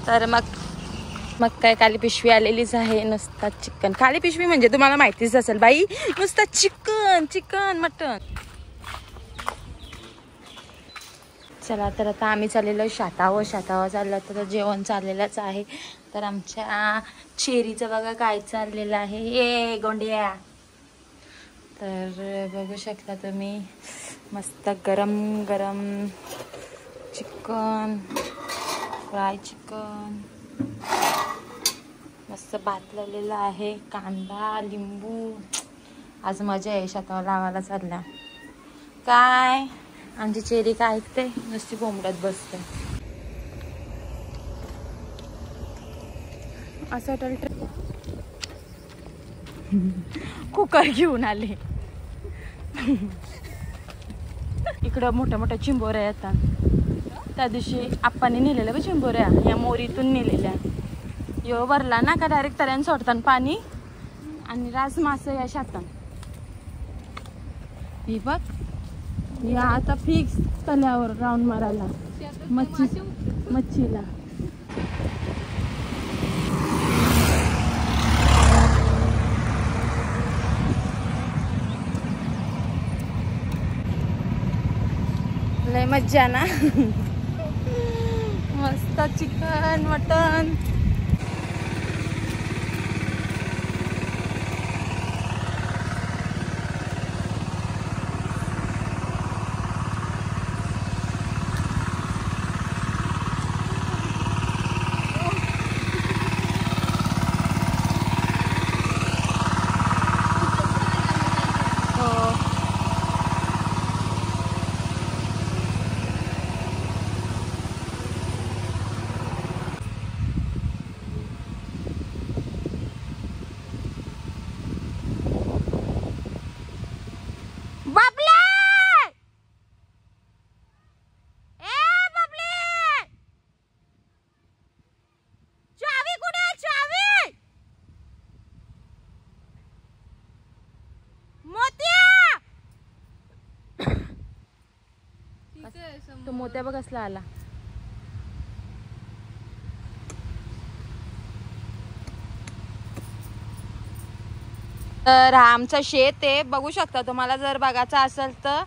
तर मग काय काली पिशवी आलेलीच आहे. नुसता चिकन. काली पिशवी म्हणजे तुम्हाला माहितीच असेल बाई, नुसता चिकन मटन. चला तर आता आम्ही चाललेलो शातावर चाललं तर जेवण चाललेलंच आहे. तर आमच्या चेरीचं बघा काय चाललेलं आहे. ये गोंडिया. तर बघू शकता तुम्ही मस्त गरम गरम चिकन, फ्राय चिकन, मस्त भातलेला आहे, कांदा लिंबू. आज मजा आहे. शातावर लावायला चालल्या. काय आमची चेरी काय ऐकते, नुसती कोंबडत बसते. असं वाटलं कुकर घेऊन आले. इकडं मोठ्या मोठ्या चिंबोऱ्या येतात. त्या दिवशी आप्पांनी नेलेल्या बघ चिंबोऱ्या, या मोरीतून नेलेल्या. यो भरला ना का डायरेक्ट तऱ्यान सोडतात पाणी आणि रास मास या शातान. ही बघ या आता फिक्स तल्यावर राऊंड मारायला मच्छीला. लय मज्जा ना. मस्त चिकन मटन. तो मोत्या बघ कसला आला. तर हा आमचं शेत आहे, बघू शकता. तुम्हाला जर बघायचं असेल तर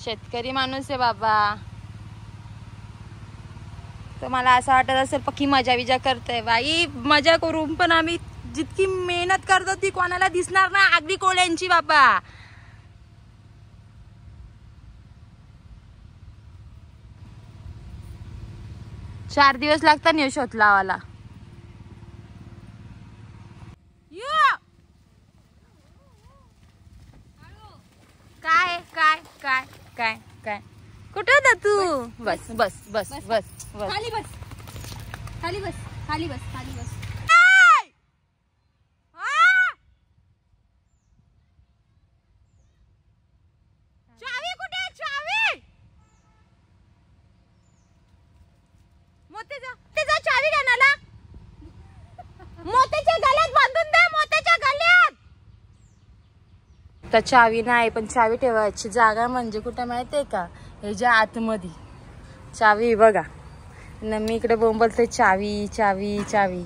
शेतकरी माणूस आहे बाबा. तर मला असं वाटत असेल पक्की मजा विजा करते बाई. मजा करून पण आम्ही जितकी मेहनत करतो ती कोणाला दिसणार ना. आगरी कोळ्यांची बाबा. चार दिवस लागतात नाही शोध लावायला. काय काय काय काय काय कुठे होता तू? बस बस बस बस बस खाली बस खाली बस खाली बस खाली बस. चावी कुठे? चावी मोत्याचा चावी गाणाला मोत्याच्या गळ्यात बांधून दे. मोत्याच्या गळ्यात. तर चावी नाही पण चावी ठेवायची जागा म्हणजे कुठे माहितीये का? ह्याच्या आतमध्ये चावी बघा न. मी इकडे बोंबलते चावी चावी चावी.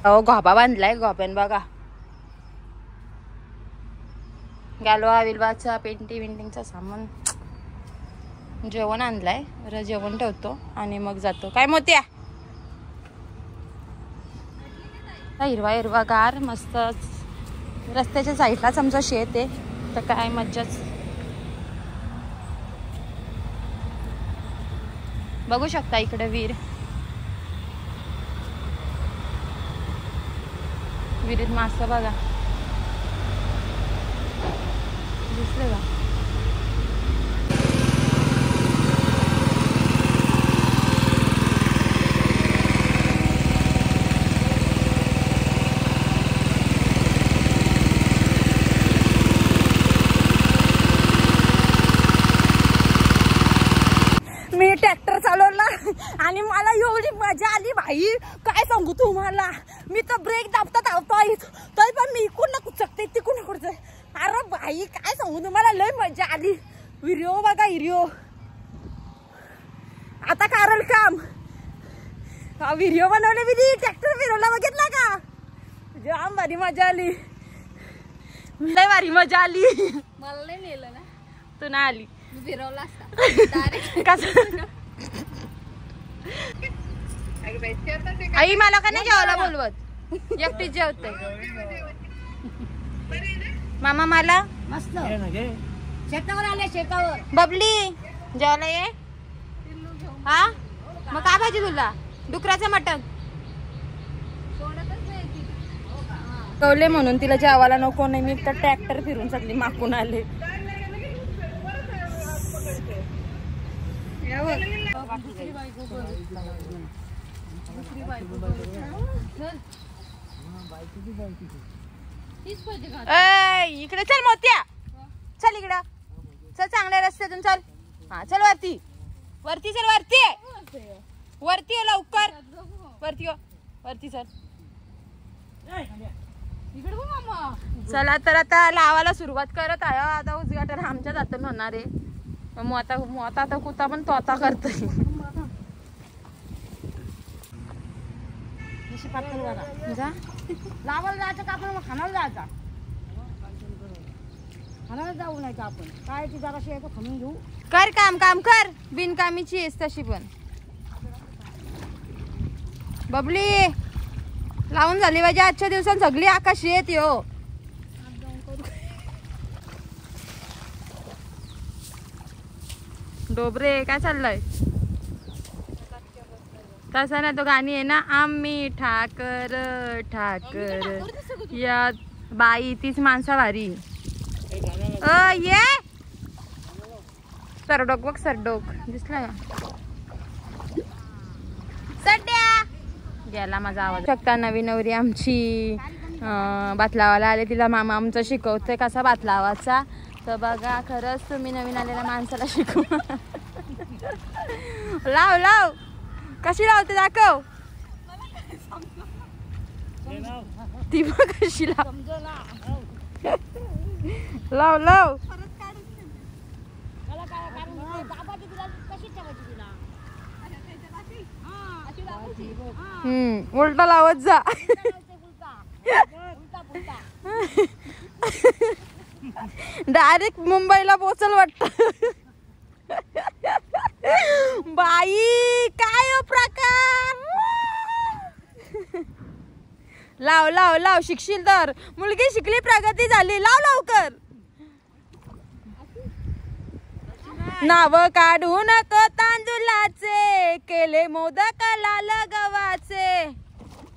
अहो घोबा बांधलाय. घोब्यान बघा गॅलवा विलवाचा पेंटी विंटिंगचा सामान. जेवण आणलाय. बरं जेवण ठेवतो आणि मग जातो. काय मोत्या? हिरवा हिरवा गार मस्त. रस्त्याच्या साईडलाच आमचं शेत आहे. तर काय मज्जाच. बघू शकता इकडे विहिरीत मासे बघा. दिसले का? मी ट्रॅक्टर चालवला आणि मला एवढी मजा आली भाई काय सांगू तुम्हाला. मी तर ब्रेक दाबता धावतोय तरी पण मी इकडून ना कुचकते तिकडून कुठचंय. अरे भाई काय सांगू तुम्हाला लय मजा आली. व्हिडिओ बघा व्हिडिओ. आता कारण काम व्हिडिओ बनवले मी ट्रॅक्टर फिरवला बघितला का जाम भारी मजा आली लय भारी मजा आली मला नाही नेलं ना तू ना आली मी फिरवला असता कसं आई मला का नाही जेवायला बोलवत एकटीच जेवते मामा मला मस्त शेतावर आले शेतावर बबली जेवायला ये हा मग काय पाहिजे तुला डुकराचं मटण कवले म्हणून तिला जेवायला नको नाही मी तर ट्रॅक्टर फिरून सगळी माकून आले इकडे चल मोत्या चल इकडं चल चांगल्या रस्त्यातून चल हा चल वरती वरती चल वरती वरती हो लवकर वरती हो वरती चल चला तर आता लावायला सुरुवात करत आहे आता उद्घाटन आमच्या जातं होणार आहे मोता आता कुता पण तोता करतोय लावायला जायचं का आपण खानाला जायचा खानाला जाऊ नाही का आपण काय ती जराशी आहे खणून घेऊ कर काम काम कर बिनकामीची आहेस तशी पण बबली लावून झाली पाहिजे आजच्या दिवसात सगळी आकाशी येत हो डोबरे काय चाललंय तसं ना तो गाणी आहे ना आम्ही ठाकर ठाकर या बाई तीच माणसा भारी ये सरडोक बघ सरडोक दिसला का सड्या गेला माझा आवाज शकता नवी नवरी आमची भात लावायला आले तिला मामा आमचं शिकवतोय कसा भात लावायचा तर बघा खरंच तुम्ही नवीन आलेल्या माणसाला शिकू लाव लाव कशी लावते दाखव ती बघ कशी लाव लाव लाव उलटा लावत जा डायरेक्ट मुंबईला पोचल वाटत बाई काय हो प्रकार लाव लाव लाव शिकशील तर मुलगी शिकली प्रगती झाली लाव लवकर नाव काढू नको तांदूळाचे केले मोदक लाल गव्हाचे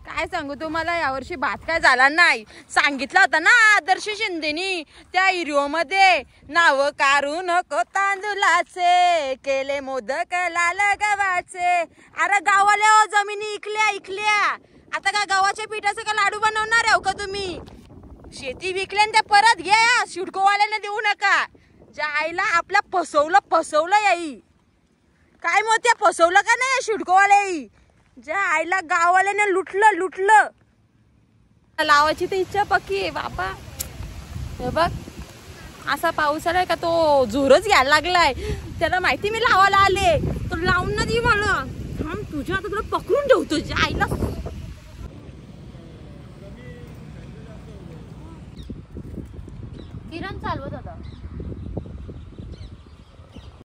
काय सांगू तुम्हाला यावर्षी भात काय झाला नाही सांगितलं होतं ना आदर्श शिंदेनी त्या हिरो मध्ये नाव काढू नको तांदूळाचे केले मोदक लाल गव्हाचे अरे गावाला जमिनी इकल्या आता का गव्हाच्या पिठाचं का लाडू बनवणार आहे का तुम्ही शेती विकल्या त्या परत घ्या शिडकोवाल्याने देऊ नका ज्या आईला आपल्या फसवलं याई काय मोत्या फसवलं का नाही शिडकोवाल्या ज्या आईला गावाल्याने लुटलं लावायची तर इच्छा पक्की आहे बाबा हे बघ असा पाऊस आलाय का तो जोरच घ्यायला लागलाय त्याला माहिती मी लावायला आले तो लावून ना दे मला थांब तुझ्या आता तुला पकडून ठेवतो ज्या आईला